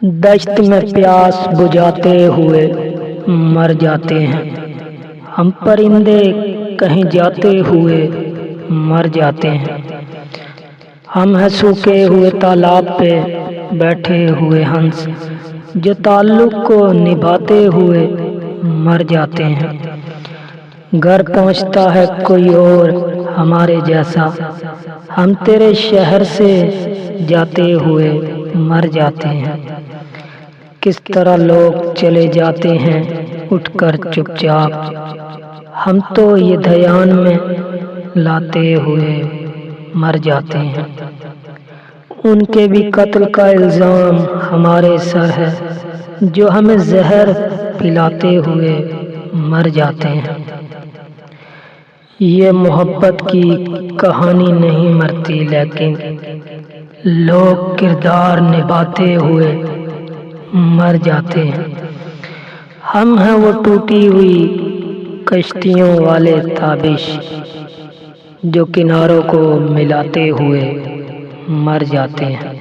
دشت میں پیاس بجھاتے ہوئے مر جاتے ہیں، ہم پرندے کہیں جاتے ہوئے مر جاتے ہیں، ہم ہیں سوکھے ہوئے تالاب پہ بیٹھے ہوئے ہنس جو تعلق کو نبھاتے ہوئے مر جاتے ہیں۔ گھر پہنچتا ہے کوئی اور ہمارے جیسا، ہم تیرے شہر سے جاتے ہوئے مر جاتے ہیں۔ کس طرح لوگ چلے جاتے ہیں اٹھ کر چپ چاپ، ہم تو یہ دھیان میں لاتے ہوئے مر جاتے ہیں۔ ان کے بھی قتل کا الزام ہمارے سر ہے جو ہمیں زہر پلاتے ہوئے مر جاتے ہیں۔ یہ محبت کی کہانی نہیں مرتی، لیکن لوگ کردار نبھاتے ہوئے مر جاتے ہیں۔ ہم ہیں وہ ٹوٹی ہوئی کشتیوں والے تابش جو کناروں کو ملاتے ہوئے مر جاتے ہیں۔